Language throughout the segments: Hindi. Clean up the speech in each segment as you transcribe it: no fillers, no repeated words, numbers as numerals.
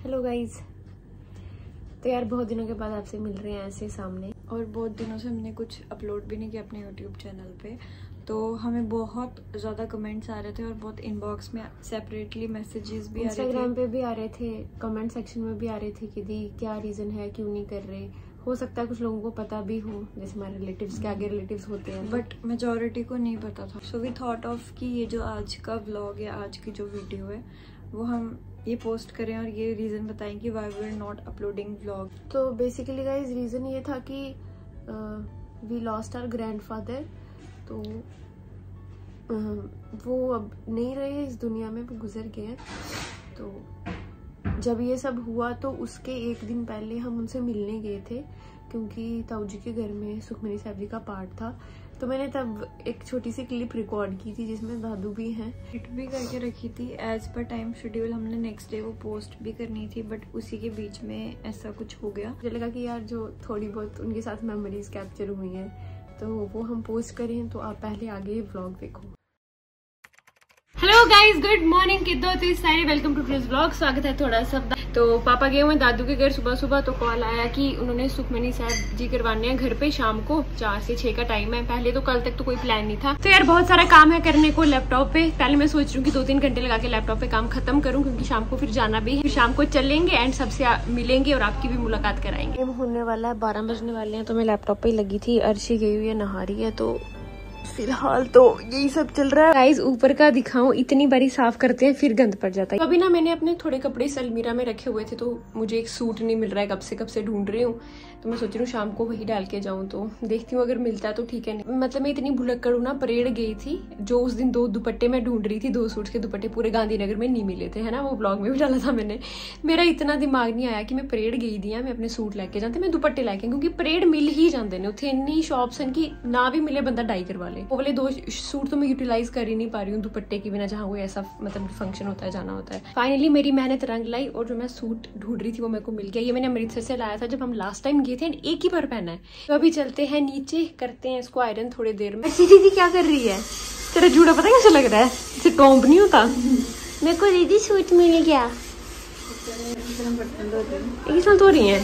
Hello guys. तो यार बहुत दिनों के बाद आपसे मिल रहे हैं ऐसे सामने, और बहुत दिनों से हमने कुछ अपलोड भी नहीं किया अपने यूट्यूब चैनल पे। तो हमें बहुत ज़्यादा कमेंट्स आ रहे थे और बहुत इनबॉक्स में सेपरेटली मैसेजेस भी आ रहे थे, इंस्टाग्राम पे भी आ रहे थे, कमेंट सेक्शन में भी आ रहे थे कि दी क्या रीजन है, क्यों नहीं कर रहे। हो सकता है कुछ लोगों को पता भी हो, जैसे हमारे रिलेटिव्स के आगे रिलेटिव्स होते हैं, बट मेजोरिटी को नहीं पता था। सो वी थॉट ऑफ कि ये जो आज का व्लॉग है, आज की जो वीडियो है, वो हम ये पोस्ट करें और ये रीज़न बताएं कि why we are not uploading vlog. तो बेसिकली गाइज रीज़न ये था कि वी लॉस्ट आवर ग्रैंडफादर। तो वो अब नहीं रहे इस दुनिया में, वो गुजर गए। तो जब ये सब हुआ तो उसके एक दिन पहले हम उनसे मिलने गए थे, क्योंकि ताऊ जी के घर में सुखमनी साहब जी का पाठ था। तो मैंने तब एक छोटी सी क्लिप रिकॉर्ड की थी जिसमें दादू भी हैं। हिट भी करके रखी थी एज पर टाइम शेड्यूल। हमने नेक्स्ट डे वो पोस्ट भी करनी थी, बट उसी के बीच में ऐसा कुछ हो गया। मुझे लगा कि यार जो थोड़ी बहुत उनके साथ मेमोरीज कैप्चर हुई हैं तो वो हम पोस्ट करें। तो आप पहले आगे व्लॉग देखो। हेलो गाइस, गुड मॉर्निंग किद्दो सारे, वेलकम टू टुडेज व्लॉग। स्वागत है थोड़ा सा। तो पापा गए हुए दादू के घर सुबह सुबह, तो कॉल आया कि उन्होंने सुखमनी साहब जी करवाने हैं घर पे शाम को 4 से 6 का टाइम है। पहले तो कल तक तो कोई प्लान नहीं था। तो यार बहुत सारा काम है करने को लैपटॉप पे। पहले मैं सोच रही हूँ कि 2-3 घंटे लगा के लैपटॉप पे काम खत्म करूँ, क्योंकि शाम को फिर जाना भी है। फिर शाम को चलेंगे एंड सबसे मिलेंगे और आपकी भी मुलाकात कराएंगे। होने वाला है 12 बजने वाले हैं, तो मैं लैपटॉप पे ही लगी थी। अर्शी गई हुई है, नहा रही है। तो फिलहाल तो यही सब चल रहा है। गाइस ऊपर का दिखाऊं, इतनी बारी साफ करते हैं फिर गंद पड़ जाता है। तो अभी ना मैंने अपने थोड़े कपड़े इस अलमीरा में रखे हुए थे, तो मुझे एक सूट नहीं मिल रहा है, कब से ढूंढ रही हूँ। तो मैं सोच रही हूँ शाम को वही डाल के जाऊँ। तो देखती हूँ अगर मिलता है तो ठीक है। नहीं मतलब मैं इतनी भुलक्कड़ हूँ ना, परेड गई थी जो उस दिन 2 दुपट्टे मैं ढूंढ रही थी, 2 सूट के दुपट्टे पूरे गांधीनगर में नहीं मिले थे, है ना। वो ब्लॉग में भी डाला था मैंने। मेरा इतना दिमाग नहीं आया कि मैं परेड गई दी मैं अपने सूट लेके जाते, मैं दुपट्टे लेके, क्योंकि परेड मिल ही जाते ने उथे। इन्नी शॉप्स हैं कि ना भी मिले बंदा डाई करवा ले। वो वाले 2 सूट तो मैं यूटिलाइज कर ही नहीं पा रही हूँ दुपट्टे की बिना, जहाँ कोई ऐसा मतलब फंक्शन होता है, जाना होता है। फाइनली मेरी मेहनत रंग लाई और जो मैं सूट ढूंढ रही थी वो मेरे को मिल गया। ये मैंने अमृतसर से लाया था जब हम लास्ट टाइम गए थे, एक ही बार पहना है। तो अभी चलते हैं नीचे, करते हैं इसको आयरन थोड़ी देर में। दीदी क्या कर रही है? तेरा जूड़ा पता कैसे लग रहा है, इसे टोंप नहीं होता। मेरे को दीदी सूट मिल गया। एक साल तो रही है।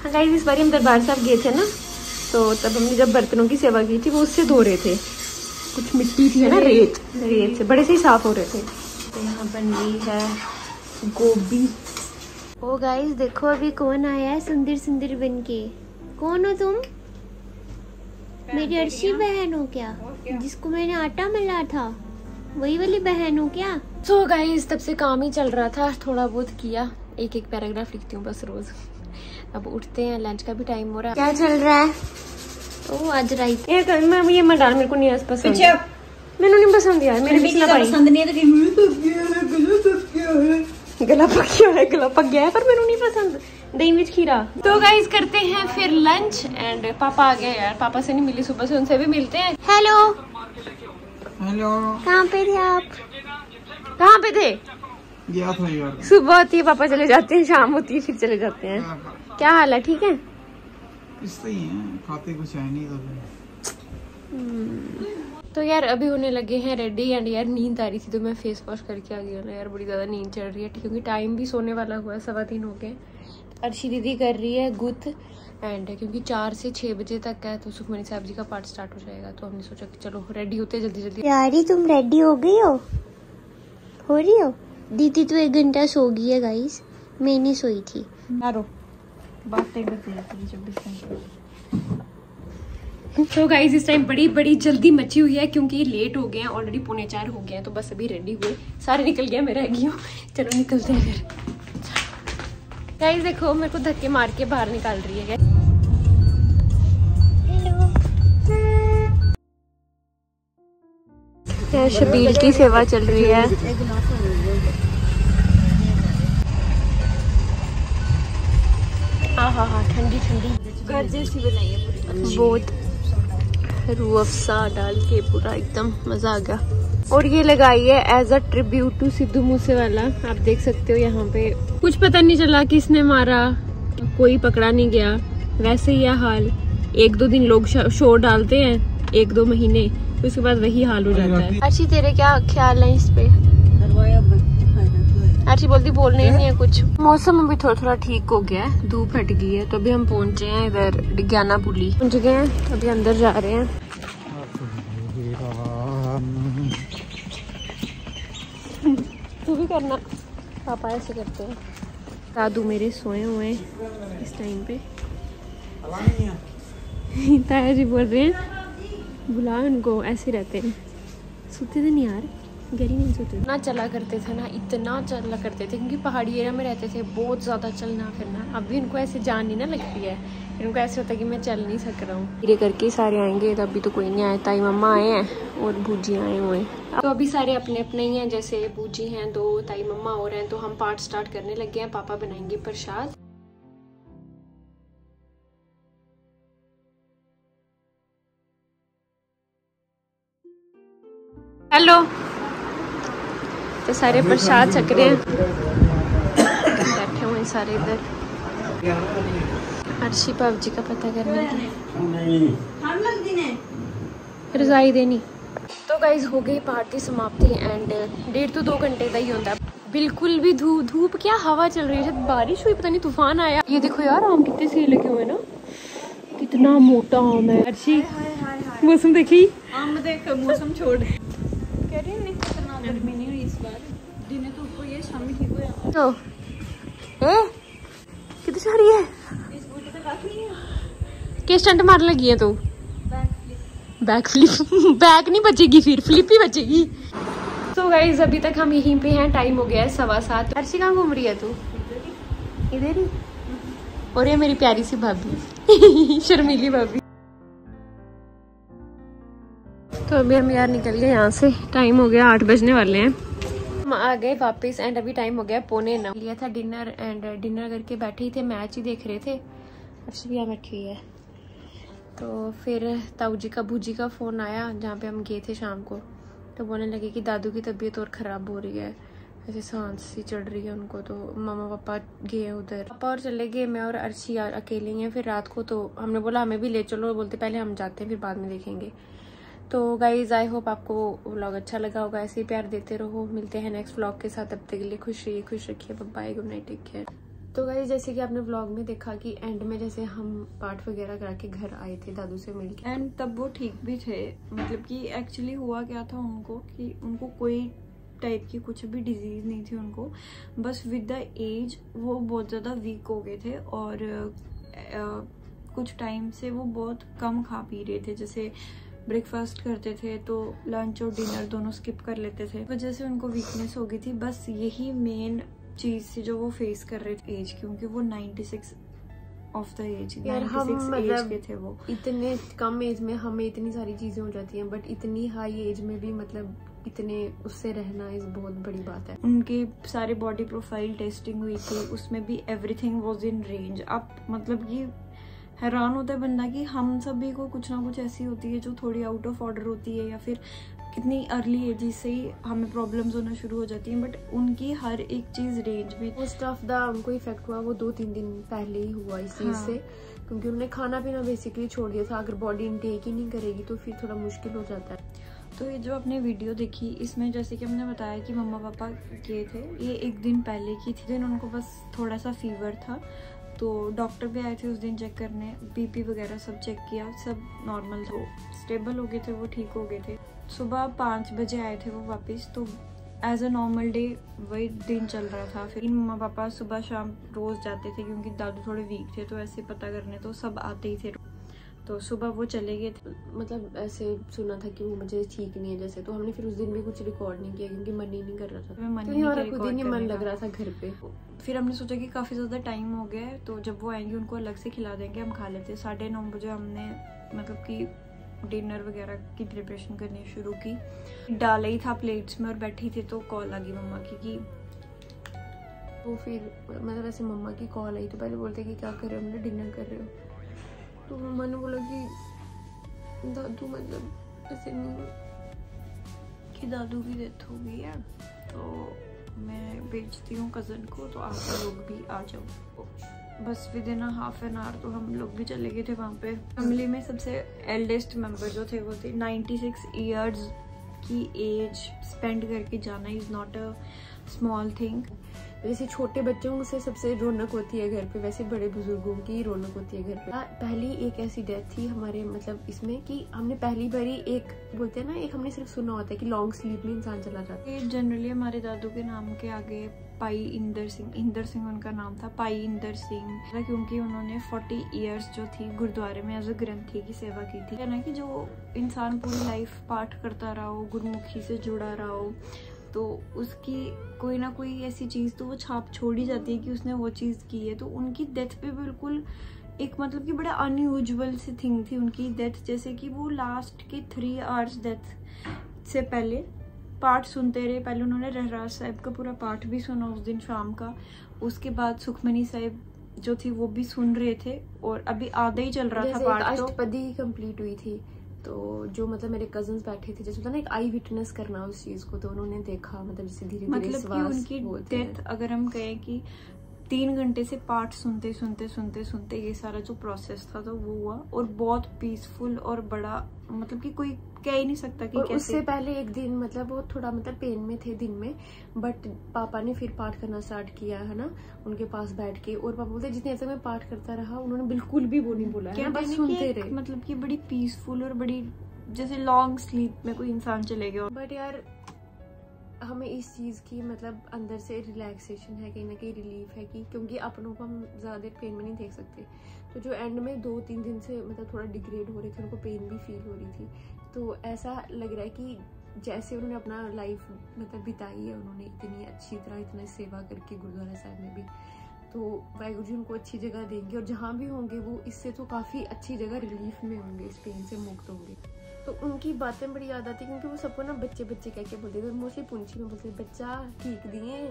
हाँ गाइस, इस बार हम दरबार साहब गए थे ना, तो तब हमने जब बर्तनों की सेवा की थी वो उससे धो रहे थे। कुछ मिट्टी थी ना, रेत से बड़े से ही साफ हो रहे थे। तो यहाँ बन रही है गोभी। ओ गाइस देखो अभी कौन आया है सुंदर सुंदर बन के। कौन हो तुम? मेरी अर्शी बहन हो क्या? जिसको मैंने आटा मिला था वही वाली बहन हो क्या? सो गाइस तब से काम ही चल रहा था, थोड़ा बहुत किया। एक पैराग्राफ लिखती हूँ बस रोज। अब उठते हैं, लंच का भी टाइम हो रहा है। क्या चल रहा है? ओ आज राइट ये मत डाल, मेरे को नहीं पसंद। मैंने नहीं पसंद यार, मेरे पसंद नहीं है। गला पक गया है पर मैंने नहीं पसंद दही मिर्च खीरा। तो गाइस करते हैं फिर लंच एंड पापा आ गए यार, पापा से नहीं मिली सुबह से, उनसे भी मिलते हैं। हेलो हेलो, कहाँ पे थे आप? कहाँ पे थे? गया था यार। सुबह होती है पापा चले जाते हैं, शाम होती है फिर चले जाते हैं। क्या हाल है? ठीक है, ही है, खाते कुछ है नहीं तो यार अभी होने लगे हैं रेडी एंड यार नींद आ रही थी तो मैं फेस वॉश करके आ गई ना यार, बड़ी ज्यादा नींद चढ़ रही है क्योंकि टाइम भी सोने वाला हुआ है, 3:15 हो गए। अर्शी दीदी कर रही है गुथ एंड क्योंकि 4 से 6 बजे तक है तो सुखमनी साहब जी का पाठ स्टार्ट हो जाएगा। तो हमने सोचा कि चलो रेडी होते जल्दी जल्दी। यारी तुम रेडी हो गई हो रही हो? दीदी तो 1 घंटा सो गई है गाइस, मैं नहीं सोई थी। तो गाइस इस टाइम बड़ी जल्दी मची हुई है क्योंकि लेट हो गए हैं, ऑलरेडी 3:45 हो गए हैं। तो बस अभी रेडी हुए, सारे निकल गए, मैं रह गई हूँ। चलो निकलते हैं फिर। गाइस देखो मेरे को धक्के मार के बाहर निकाल रही है। हेलो, शबील की सेवा चल रही है। हाँ ठंडी घर जैसी बनाई है पूरी, बहुत रूह अफ़ज़ा डाल के पूरा एकदम मजा आ गया। और ये लगाई है as a tribute to Sidhu Moosewala. आप देख सकते हो यहाँ पे कुछ पता नहीं चला किसने मारा, कोई पकड़ा नहीं गया। वैसे ही है हाल, 1-2 दिन लोग शो डालते हैं, 1-2 महीने, तो उसके बाद वही हाल हो जाता है। अच्छी तेरे क्या ख्याल है इस पे? अच्छी बोलती बोलना ही नहीं है कुछ। मौसम अभी थोड़ा थोड़ा ठीक हो गया है, धूप हट गई है। तो अभी हम पहुंचे हैं इधर डिग्याना पुली पहुंच गए हैं, अभी अंदर जा रहे हैं। तू भी करना, पापा ऐसे करते हैं। दादू मेरे सोए हुए हैं इस टाइम पे। ताया जी बोल रहे हैं बुला उनको, ऐसे रहते हैं। सोते थे नहीं यार, गरी नहीं सोते। इतना चला करते थे ना, इतना चला करते थे क्योंकि पहाड़ी एरिया में रहते थे, बहुत ज़्यादा चलना फिरना। अभी उनको ऐसे जान नहीं ना लगती है, फिर उनको ऐसे होता है कि मैं चल नहीं सक रहा हूँ। धीरे करके सारे आएंगे, तो अभी तो कोई नहीं आया। ताई मम्मा आए हैं और बूजी आए हुए हैं। तो अभी सारे अपने अपने ही हैं, जैसे बूजी हैं 2, ताई मम्मा और हैं। तो हम पार्ट स्टार्ट करने लगे हैं। पापा बनाएंगे प्रसाद। हेलो, तो सारे प्रसाद छक रहे हैं, बैठे हुए सारे इधर। अर्शी भाव जी का पता करने की रजाई देनी। तो गाइज हो गई पार्टी समाप्ति एंड 1.5 to 2 घंटे का ही होता है। बिल्कुल भी धूप क्या हवा चल रही है, बारिश हुई पता नहीं, तूफान आया। ये देखो यार आम कितने सही लगे हुए ना, कितना मोटा आम है। अर्शी मौसम देखी, आम देख मौसम छोड़ कह रही नहीं, इतना गर्मी नहीं हुई इस बार। दिन तो ऊपर ये शाम ठीक हुआ। तो कितनी सारी है इस बूटे तक काफी है। के स्टंट मारने लगी है तू? बैक फ्लिप बैक नहीं बचेगी, फिर फ्लिप ही बचेगी। तो गाइज अभी तक हम यहीं पे हैं, टाइम हो गया है 7:15। अर्शी कहाँ घूम रही है तू? इधर ही। और ये मेरी प्यारी सी भाभी शर्मीली भाभी। तो अभी हम यार निकल गए यहाँ से, टाइम हो गया 8 बजने वाले हैं। हम आ गए वापस एंड अभी टाइम हो गया 8:45। लिया था डिनर एंड डिनर करके बैठे ही थे, मैच ही देख रहे थे। अर्शी भी यहाँ बैठी हुई है। तो फिर ताऊ जी का बूजी का फ़ोन आया, जहाँ पे हम गए थे शाम को। तो बोलने लगे कि दादू की तबीयत और ख़राब हो रही है, ऐसे सांस सी चढ़ रही है उनको। तो मामा पापा गए उधर, पापा और चले गए, मैं और अर्शी अकेले हैं। फिर रात को तो हमने बोला हमें भी ले चलो, बोलते पहले हम जाते हैं फिर बाद में देखेंगे। तो गाइज आई होप आपको व्लॉग अच्छा लगा होगा, ऐसे ही प्यार देते रहो। मिलते हैं नेक्स्ट व्लॉग के साथ, तब तक के लिए खुश रहिए, खुश रखिए, bye, good night, take care. तो गाइज जैसे कि आपने व्लॉग में देखा कि एंड में जैसे हम पाठ वगैरह करा के घर आए थे दादू से मिलके, एंड तब वो ठीक भी थे। मतलब कि एक्चुअली हुआ क्या था उनको कि उनको कोई टाइप की कुछ भी डिजीज नहीं थी उनको, बस विद द एज वो बहुत ज़्यादा वीक हो गए थे। और कुछ टाइम से वो बहुत कम खा पी रहे थे। जैसे ब्रेकफास्ट करते थे तो लंच और डिनर दोनों स्किप कर लेते थे, वजह से उनको वीकनेस हो गई थी। बस यही मेन चीज थी जो वो फेस कर रहे थे एज, क्योंकि वो 96 ऑफ द एज, 96 एज के थे वो। इतने कम एज में हमें इतनी सारी चीजें हो जाती हैं, बट इतनी हाई एज में भी मतलब इतने उससे रहना इस बहुत बड़ी बात है। उनके सारे बॉडी प्रोफाइल टेस्टिंग हुई थी, उसमें भी एवरीथिंग वाज इन रेंज। अब मतलब कि हैरान होता है बंदा कि हम सभी को कुछ ना कुछ ऐसी होती है जो थोड़ी आउट ऑफ ऑर्डर होती है, या फिर कितनी अर्ली एज से ही हमें प्रॉब्लम्स होना शुरू हो जाती हैं। बट उनकी हर एक चीज रेंज में। मोस्ट ऑफ द उनको इफेक्ट हुआ वो 2-3 दिन पहले ही हुआ इस चीज से, क्योंकि उन्होंने खाना पीना बेसिकली छोड़ दिया था। अगर बॉडी इनटेक ही नहीं करेगी तो फिर थोड़ा मुश्किल हो जाता है। तो ये जो आपने वीडियो देखी, इसमें जैसे कि हमने बताया कि मम्मा पापा गए थे, ये 1 दिन पहले की थी। दिन उनको बस थोड़ा सा फीवर था, तो डॉक्टर भी आए थे उस दिन चेक करने, बीपी वगैरह सब चेक किया, सब नॉर्मल था, स्टेबल हो गए थे, वो ठीक हो गए थे। सुबह 5 बजे आए थे वो वापस। तो एज अ नॉर्मल डे वही दिन चल रहा था। फिर मम्मा पापा सुबह शाम रोज जाते थे, क्योंकि दादू थोड़े वीक थे, तो ऐसे पता करने तो सब आते ही थे। तो सुबह वो चले गए थे। मतलब ऐसे सुना था कि वो मुझे ठीक नहीं है जैसे, तो हमने फिर उस दिन भी कुछ रिकॉर्ड नहीं किया क्योंकि मन ही नहीं कर रहा था, क्योंकि हमारा खुद ही नहीं मन लग रहा था घर पे। फिर हमने सोचा कि काफ़ी ज़्यादा टाइम हो गया है, तो जब वो आएंगे उनको अलग से खिला देंगे, हम खा लेते। 9:30 बजे हमने मतलब कि डिनर वगैरह की प्रिपरेशन करनी शुरू की। डाला ही था प्लेट्स में और बैठी थी, तो कॉल आ गई मम्मा की। तो फिर मतलब ऐसे मम्मा की कॉल आई, तो पहले बोलते कि क्या कर रहे हो, हमने डिनर कर रहे हो। तो मम्मा ने बोला कि दादू मतलब ऐसे नहीं कि दादू की डेथ हो गई है, तो मैं भेजती हूँ कज़न को, तो आप लोग भी आ जाओ। बस with in half an hour तो हम लोग भी चले गए थे वहाँ पे। फैमिली में सबसे एल्डेस्ट मेंबर जो थे वो थे 96 ईयर्स की एज स्पेंड करके जाना is not a small thing. जैसे छोटे बच्चों से सबसे रौनक होती है घर पे, वैसे बड़े बुजुर्गों की रौनक होती है घर पे। पहली एक ऐसी डेथ थी हमारे मतलब इसमें कि हमने पहली बारी एक बोलते हैं ना, एक हमने सिर्फ सुना होता है कि लॉन्ग स्लीप में इंसान चला जाता है। जनरली हमारे दादू के नाम के आगे पाई इंदर सिंह उनका नाम था, पाई इंदर सिंह, क्योंकि उन्होंने 40 इयर्स जो थी गुरुद्वारे में एज अ ग्रंथी की सेवा की थी। है ना कि जो इंसान पूरी लाइफ पाठ करता रहा हो, गुरुमुखी से जुड़ा रहा हो, तो उसकी कोई ना कोई ऐसी चीज़ तो वो छाप छोड़ी जाती है कि उसने वो चीज़ की है। तो उनकी डेथ पे बिल्कुल एक मतलब कि बड़ा अनयूजुअल सी थिंग थी उनकी डेथ, जैसे कि वो लास्ट के 3 आवर्स डेथ से पहले पाठ सुनते रहे। पहले उन्होंने रहराज साहिब का पूरा पाठ भी सुना उस दिन शाम का, उसके बाद सुखमनी साहिब जो थी वो भी सुन रहे थे, और अभी आधा ही चल रहा था पाठ, तो अष्टपदी कंप्लीट हुई थी। तो जो मतलब मेरे कजन्स बैठे थे, जैसे होता ना एक आई विटनेस करना उस चीज को, तो उन्होंने देखा मतलब जैसे धीरे धीरे मतलब कि उनकी डेथ अगर हम कहें कि 3 घंटे से पाठ सुनते सुनते सुनते सुनते ये सारा जो प्रोसेस था तो वो हुआ, और बहुत पीसफुल और बड़ा मतलब कि कोई कह ही नहीं सकता कि कैसे। उससे पहले एक दिन मतलब वो थोड़ा मतलब पेन में थे दिन में, बट पापा ने फिर पाठ करना स्टार्ट किया है ना उनके पास बैठ के, और पापा बोलते जितने ऐसे मैं पाठ करता रहा उन्होंने बिल्कुल भी वो नहीं बोला है, बस सुनते रहे। मतलब कि बड़ी पीसफुल और बड़ी जैसे लॉन्ग स्लीप में कोई इंसान चले गया। बट यार हमें इस चीज़ की मतलब अंदर से रिलैक्सेशन है, कहीं ना कहीं रिलीफ है कि क्योंकि अपनों को हम ज़्यादा देर पेन में नहीं देख सकते। तो जो एंड में 2-3 दिन से मतलब थोड़ा डिग्रेड हो रहे थे, उनको पेन भी फील हो रही थी, तो ऐसा लग रहा है कि जैसे उन्होंने अपना लाइफ मतलब बिताई है, उन्होंने इतनी अच्छी तरह इतना सेवा करके गुरुद्वारा साहिब में भी, तो वाहिगुरु जी उनको अच्छी जगह देंगे, और जहाँ भी होंगे वो इससे तो काफ़ी अच्छी जगह रिलीफ में होंगे, इस पेन से मुक्त होंगे। तो उनकी बातें बड़ी याद आती, क्योंकि वो सबको ना बच्चे बच्चे कह के बोलते थे, मोस्टली पुंछी में बोलते थे बच्चा ठीक दिए,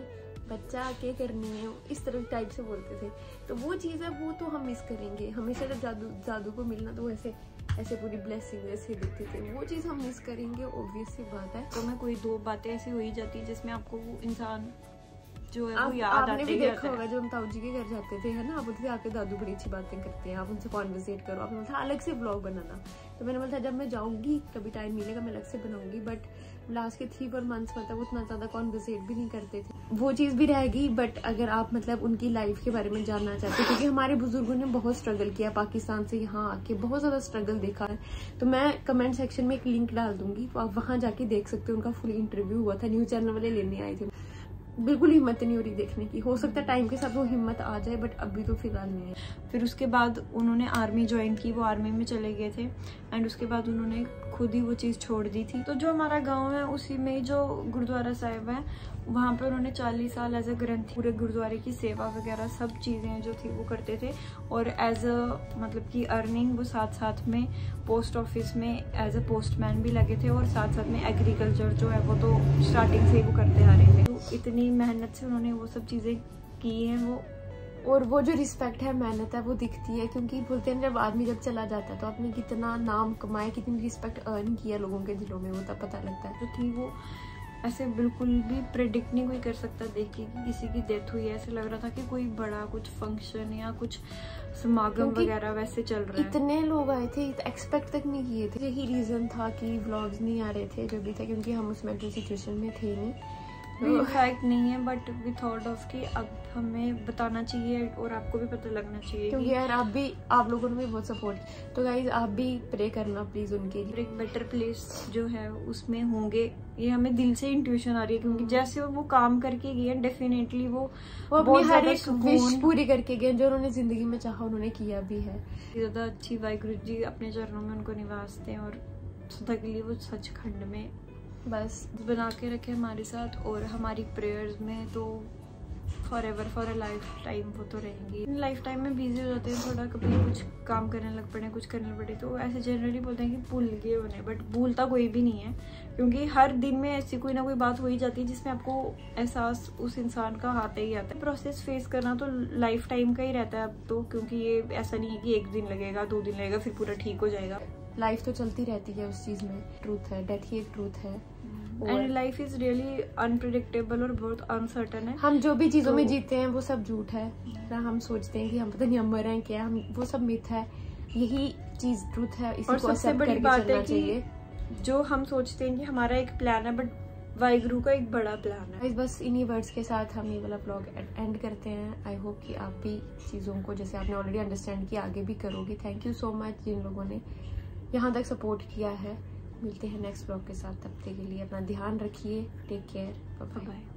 बच्चा क्या करनी है, इस तरह टाइप से बोलते थे। तो वो चीज़ है, वो तो हम मिस करेंगे। हमेशा जब जादू को मिलना तो ऐसे पूरी ब्लेसिंग ऐसे देते थे, वो चीज़ हम मिस करेंगे, ऑब्वियस सी बात है। तो मैं कोई 2 बातें ऐसी हो ही जाती है जिसमें आपको वो इंसान जो है वो याद आपने भी देखा होगा जब हम ताऊ जी के घर जाते थे, है ना, आप बोलते थे आपके दादू बड़ी अच्छी बातें करते हैं, आप उनसे कॉन्वर्सेट करो। आपने बोला था अलग से व्लॉग बनाना, तो मैंने बोला था जब मैं जाऊंगी कभी टाइम मिलेगा मैं अलग से बनाऊंगी, बट लास्ट के 3-4 मंथ्स मतलब उतना ज्यादा कॉन्वर्सेट भी नहीं करते थे, वो चीज़ भी रहेगी। बट अगर आप मतलब उनकी लाइफ के बारे में जानना चाहते हैं, क्योंकि हमारे बुजुर्गों ने बहुत स्ट्रगल किया, पाकिस्तान से यहाँ आके बहुत ज्यादा स्ट्रगल देखा है, तो मैं कमेंट सेक्शन में एक लिंक डाल दूंगी, तो आप वहाँ जाके देख सकते हो। उनका फुल इंटरव्यू हुआ था, न्यूज चैनल वाले लेने आए थे। बिल्कुल हिम्मत नहीं हो रही देखने की, हो सकता है टाइम के साथ वो हिम्मत आ जाए, बट अभी तो फिलहाल नहीं है। फिर उसके बाद उन्होंने आर्मी ज्वाइन की, वो आर्मी में चले गए थे, एंड उसके बाद उन्होंने खुद ही वो चीज़ छोड़ दी थी। तो जो हमारा गांव है उसी में जो गुरुद्वारा साहिब है, वहाँ पे उन्होंने 40 साल एज अ ग्रंथी पूरे गुरुद्वारे की सेवा वगैरह सब चीज़ें जो थी वो करते थे, और एज अ मतलब कि अर्निंग वो साथ साथ में पोस्ट ऑफिस में एज अ पोस्टमैन भी लगे थे, और साथ साथ में एग्रीकल्चर जो है वो तो स्टार्टिंग से ही वो करते आ रहे थे। तो इतनी मेहनत से उन्होंने वो सब चीज़ें की हैं वो, और वो जो रिस्पेक्ट है, मेहनत है, वो दिखती है, क्योंकि बोलते हैं जब आदमी जब चला जाता है तो आपने कितना नाम कमाया, कितनी रिस्पेक्ट अर्न किया लोगों के दिलों में, वो तब पता लगता है। जो थी वो ऐसे बिल्कुल भी प्रेडिक्ट नहीं कोई कर सकता देख के कि किसी की डेथ हुई है। ऐसे लग रहा था कि कोई बड़ा कुछ फंक्शन या कुछ समागम वगैरह वैसे चल रहा है। इतने लोग आए थे, एक्सपेक्ट तक नहीं किए थे। यही रीजन था कि व्लॉग्स नहीं आ रहे थे जो भी था, क्योंकि हम उस मेंटल सिचुएशन में थे नहीं। फैक्ट नहीं है, बट वी थॉट ऑफ कि अब हमें बताना चाहिए और आपको भी पता लगना चाहिए, क्योंकि यार आप लोगों ने भी बहुत सपोर्ट, तो गाइज आप भी प्रे करना प्लीज उनके लिए। एक बेटर प्लेस जो है उसमें होंगे, ये हमें दिल से इंट्यूशन आ रही है, क्योंकि जैसे वो काम करके गए डेफिनेटली वो अपनी हर एक विश पूरी करके गए, जो उन्होंने जिंदगी में चाहा उन्होंने किया भी है। ज्यादा अच्छी वाहिगुरु जी अपने चरणों में उनको निवासते हैं, और सदा के लिए वो सचखंड में बस बना के रखे हमारे साथ, और हमारी प्रेयर्स में तो for ever for a life time वो तो रहेंगी। लाइफ टाइम में बिजी हो जाते हैं थोड़ा, कभी कुछ काम करने लग पड़े, कुछ करने लग पड़े, तो ऐसे जनरली बोलते हैं कि भूल गए उन्हें, बट भूलता कोई भी नहीं है, क्योंकि हर दिन में ऐसी कोई ना कोई बात हो ही जाती है जिसमें आपको एहसास उस इंसान का आता ही आता है। प्रोसेस फेस करना तो लाइफ टाइम का ही रहता है अब तो, क्योंकि ये ऐसा नहीं है कि 1 दिन लगेगा 2 दिन लगेगा फिर पूरा ठीक हो जाएगा। लाइफ तो चलती रहती है, उस चीज में ट्रूथ है, डेथ ही एक ट्रूथ है, and life is really unpredictable और बहुत अनसर्टन है। हम जो भी चीजों में जीते हैं वो सब झूठ है, हम सोचते हैं कि हम पता नहीं हम मर हैं क्या, हम वो सब मिथ है, यही चीज ट्रूथ है। और सबसे बड़ी बात है कि जो हम सोचते हैं कि हमारा एक प्लान है, बट वाहिगुरु का एक बड़ा प्लान है। गाइस बस इन्हीं वर्ड्स के साथ हम ये वाला ब्लॉग एंड करते हैं। आई होप कि आप भी चीज़ों को जैसे आपने ऑलरेडी अंडरस्टैंड किया आगे भी करोगे। थैंक यू सो मच जिन लोगों ने यहाँ तक सपोर्ट किया है। मिलते हैं नेक्स्ट ब्लॉग के साथ, तब तक के लिए अपना ध्यान रखिए। Take care, bye bye.